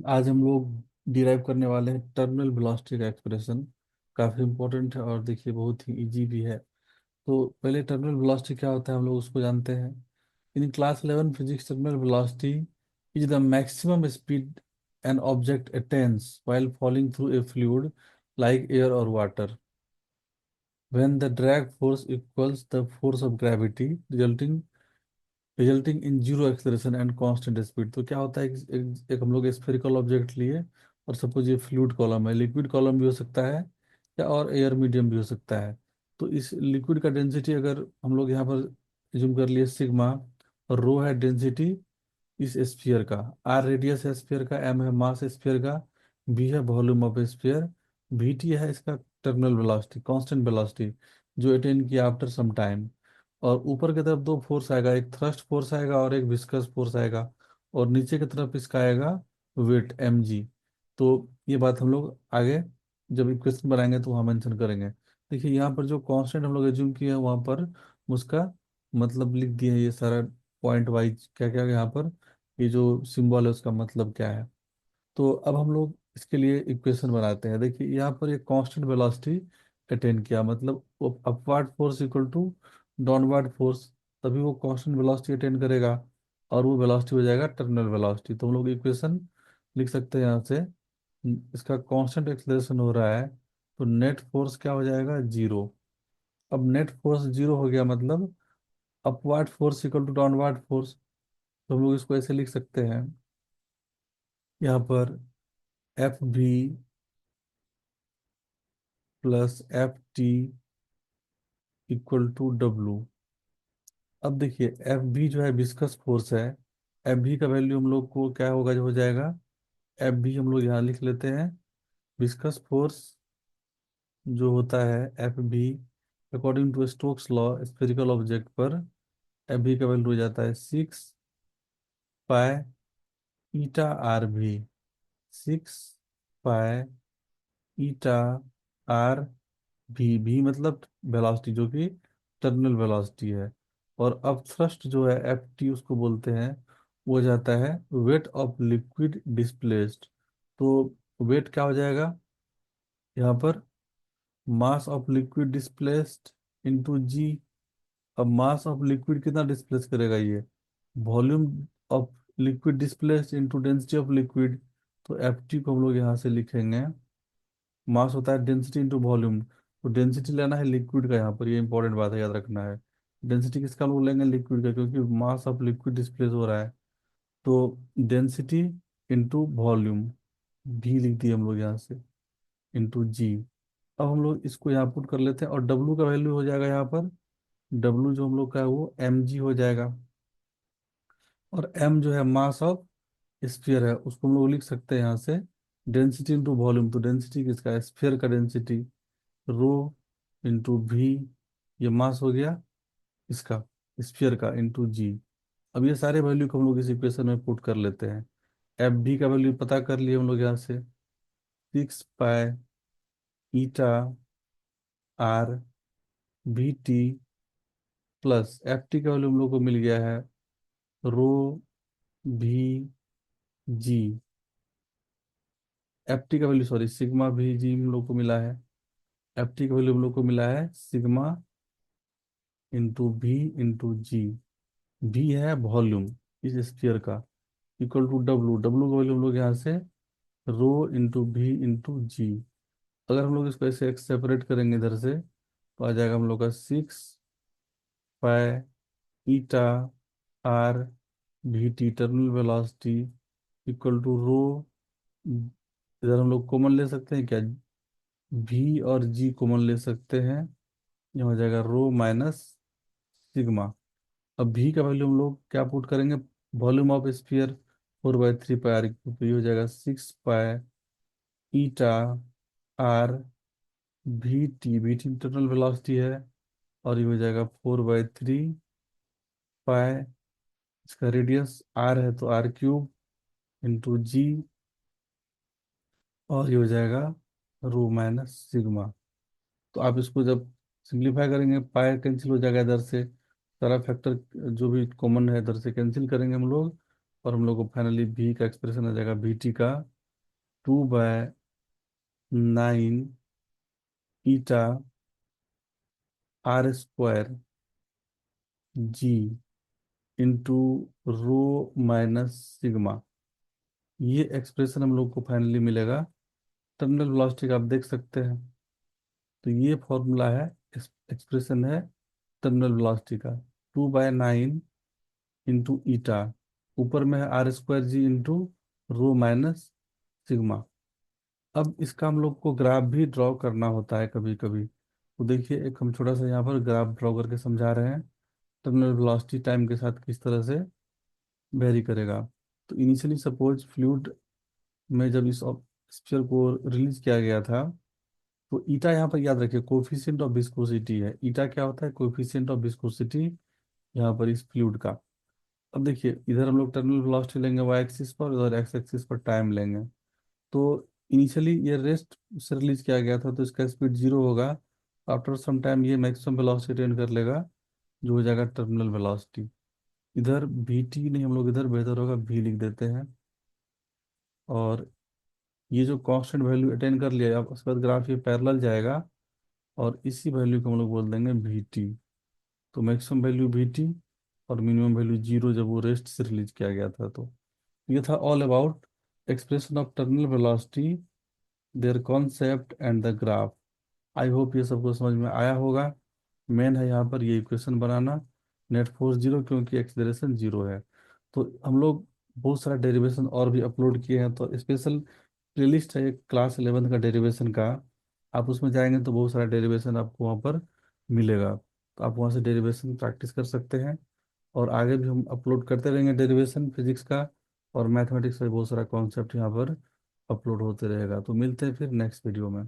आज हम लोग डिराइव करने वाले हैं टर्मिनल वेलोसिटी का एक्सप्रेशन। काफ़ी इंपॉर्टेंट है और देखिए बहुत ही इजी भी है। तो पहले टर्मिनल वेलोसिटी क्या होता है हम लोग उसको जानते हैं। In class 11 physics, terminal velocity is the maximum speed an object attains while falling through a fluid like air or water when the drag force equals the force of gravity resulting in zero acceleration and constant speed. तो क्या होता है, एक हम लोग spherical object लिए और suppose ये फ्लूइड कॉलम है, लिक्विड कॉलम भी हो सकता है या और एयर मीडियम भी हो सकता है। तो इस लिक्विड का डेंसिटी अगर हम लोग यहाँ पर एज्यूम कर लिए सिग्मा, और रो है डेंसिटी इस स्फीयर का, आर रेडियस है स्फीयर का, एम है मास स्फीयर का, बी है volume of sphere, we T है इसका टर्मिनल वेलोसिटी, कांस्टेंट वेलोसिटी जो अटेन किया आफ्टर सम टाइम। और ऊपर की तरफ दो फोर्स आएगा, एक थ्रस्ट फोर्स आएगा और एक विस्कस फोर्स आएगा। और नीचे की तरफ इसका आएगा वेट एम जी। तो ये बात हम लोग आगे जब इक्वेशन बनाएंगे तो वहाँ मेंशन करेंगे। देखिए यहाँ पर जो कांस्टेंट हम लोग एज्यूम किए हैं वहाँ पर उसका मतलब लिख दिए हैं, ये सारा पॉइंट वाइज क्या क्या यहाँ पर ये जो सिंबल है उसका मतलब क्या है। तो अब हम लोग इसके लिए इक्वेशन बनाते हैं। देखिए यहाँ पर एक कांस्टेंट वेलोसिटी अटेन किया, मतलब upward force equal to downward force, तभी वो कांस्टेंट वेलोसिटी अटेन करेगा और वो वेलोसिटी हो जाएगा टर्मिनल वेलोसिटी। तो हम लोग इक्वेशन लिख सकते हैं यहाँ से। इसका कांस्टेंट एक्सेलरेशन हो रहा है तो नेट फोर्स क्या हो जाएगा, जीरो। अब नेट फोर्स जीरो हो गया मतलब upward force equal to downward force. तो हम लोग इसको ऐसे लिख सकते हैं यहाँ पर, F V plus F T equal to W. अब देखिए एफ भी जो है विस्कस फोर्स है, एफ भी का वैल्यू हम लोग को क्या होगा, जो हो जाएगा एफ भी हम लोग यहाँ लिख लेते हैं। विस्कस फोर्स जो होता है F V according to Stokes law spherical object पर, एफ भी का वैल्यू हो जाता है 6 पाई ईटा आर भी, 6 पाई ईटा आर भी मतलब वेलोसिटी जो कि टर्मिनल वेलोसिटी है। और अब थ्रस्ट जो है एफ टी उसको बोलते हैं, वो जाता है वेट ऑफ लिक्विड डिस्प्लेस्ड। तो वेट क्या हो जाएगा यहाँ पर, mass of liquid displaced into G. अब मास ऑफ लिक्विड कितना डिस्प्लेस करेगा ये, volume of liquid displaced into density of liquid. तो एफ टी को हम लोग यहाँ से लिखेंगे, मास होता है डेंसिटी इंटू वॉल्यूम। तो डेंसिटी लेना है लिक्विड का, यहाँ पर ये इंपॉर्टेंट बात है, याद रखना है। डेंसिटी किसका हम लोग लेंगे, लिक्विड का, क्योंकि मास ऑफ लिक्विड डिस्प्लेस हो रहा है। तो डेंसिटी इंटू वॉल्यूम, भी लिख दिए हम लोग यहाँ से, इंटू जी। अब हम लोग इसको यहाँ पुट कर लेते हैं और डब्लू का वैल्यू हो जाएगा यहाँ पर, डब्लू जो हम लोग का है वो एम जी हो जाएगा। और एम जो है मास ऑफ स्फीयर है, उसको हम लोग लिख सकते हैं यहाँ से डेंसिटी इंटू वॉल्यूम। तो डेंसिटी किसका है, स्फीयर का डेंसिटी, रो इंटू भी, ये मास हो गया इसका स्फीयर का, इंटू जी। अब ये सारे वैल्यू को हम लोग इस इक्वेशन में पुट कर लेते हैं। एफ भी का वैल्यू पता कर लिए हम लोग यहाँ से, 6 पाई ईटा आर भी टी प्लस एफ टी का वैल्यू हम लोग को मिल गया है रो भी जी। एफ टी का वैल्यू सॉरी सिग्मा भी जी हम लोग को मिला है। एफ टी का वैल्यू हम लोग को मिला है सिग्मा इंटू भी इंटू जी। भी है वॉल्यूम इस स्फीयर का, इक्वल टू डब्लू, डब्लू का वैल्यू हम लोग यहाँ से रो इंटू भी इंटू जी। अगर हम लोग इसको ऐसे सेपरेट करेंगे इधर से तो आ जाएगा हम लोग का 6 पाई ईटा आर भी T terminal velocity equal to rho, इधर हम लोग कॉमन ले सकते हैं क्या, भी और जी कॉमन ले सकते हैं, ये हो जाएगा रो माइनस सिग्मा। अब भी का वैल्यू हम लोग क्या पुट करेंगे, volume of sphere 4/3 pi R cube, तो ये हो जाएगा 6 पाई ईटा आर भी टी इंटरनल वेलोसिटी है। और ये हो जाएगा 4/3 पाई, इसका रेडियस आर है तो आर क्यूब इंटू जी। और ये हो जाएगा रो माइनस सिग्मा। तो आप इसको जब सिंप्लीफाई करेंगे पाई कैंसिल हो जाएगा इधर से, सारा फैक्टर जो भी कॉमन है इधर से कैंसिल करेंगे हम लोग। और हम लोग को फाइनली भी का एक्सप्रेशन आ जाएगा, भी टी का 2/9 ईटा r² जी इंटू रो माइनस सिग्मा। ये एक्सप्रेशन हम लोग को फाइनली मिलेगा। टर्मिनल वेलोसिटी का आप देख सकते हैं। तो ये फॉर्मूला है, एक्सप्रेशन है टर्मिनल वेलोसिटी का, 2/9 इंटू ईटा, ऊपर में है r² जी इंटू रो माइनस सिग्मा। अब इसका हम लोग को ग्राफ भी ड्रॉ करना होता है कभी कभी। तो देखिए, एक हम छोटा सा यहाँ पर ग्राफ ड्रॉ करके समझा रहे हैं, टर्मिनल वेलोसिटी टाइम के साथ किस तरह से वेरी करेगा। तो इनिशियली सपोज फ्लूइड में जब इस स्फीयर को रिलीज किया गया था, तो ईटा यहाँ पर याद रखिए कोफिशिएंट ऑफ विस्कोसिटी है। ईटा क्या होता है? कोफिशिएंट ऑफ विस्कोसिटी यहाँ पर इस फ्लूइड का। अब देखिए, इधर हम लोग टर्मिनल वेलोसिटी लेंगे वाई एक्सिस पर, उधर एक्स एक्सिस पर टाइम लेंगे। तो इनिशियली ये रेस्ट से रिलीज किया गया था, तो इसका स्पीड 0 होगा। आफ्टर सम टाइम ये मैक्सिमम वेलोसिटी अटेन कर लेगा, जो हो जाएगा टर्मिनल वेलोसिटी। इधर भी टी नहीं, हम लोग इधर बेहतर होगा भी लिख देते हैं। और ये जो कांस्टेंट वैल्यू अटेन कर लिया, अब उसके बाद ग्राफ ये पैरेलल जाएगा, और इसी वैल्यू को हम लोग बोल देंगे भी टी। तो मैक्सिमम वैल्यू भी टी और मिनिमम वैल्यू 0, जब वो रेस्ट से रिलीज किया गया था। तो ये था all about expression of terminal velocity, there concept and the graph. I hope ये सबको समझ में आया होगा। मेन है यहाँ पर ये इक्वेशन बनाना, नेट फोर्स 0 क्योंकि एक्सीलरेशन 0 है। तो हम लोग बहुत सारा डेरिवेशन और भी अपलोड किए हैं, तो स्पेशल प्लेलिस्ट है एक क्लास 11 का डेरिवेशन का। आप उसमें जाएंगे तो बहुत सारा डेरिवेशन आपको वहाँ पर मिलेगा, तो आप वहाँ से डेरिवेशन प्रैक्टिस कर सकते हैं। और आगे भी हम अपलोड करते रहेंगे डेरिवेशन फिजिक्स का, और मैथमेटिक्स का भी बहुत सारा कॉन्सेप्ट यहाँ पर अपलोड होते रहेगा। तो मिलते हैं फिर नेक्स्ट वीडियो में।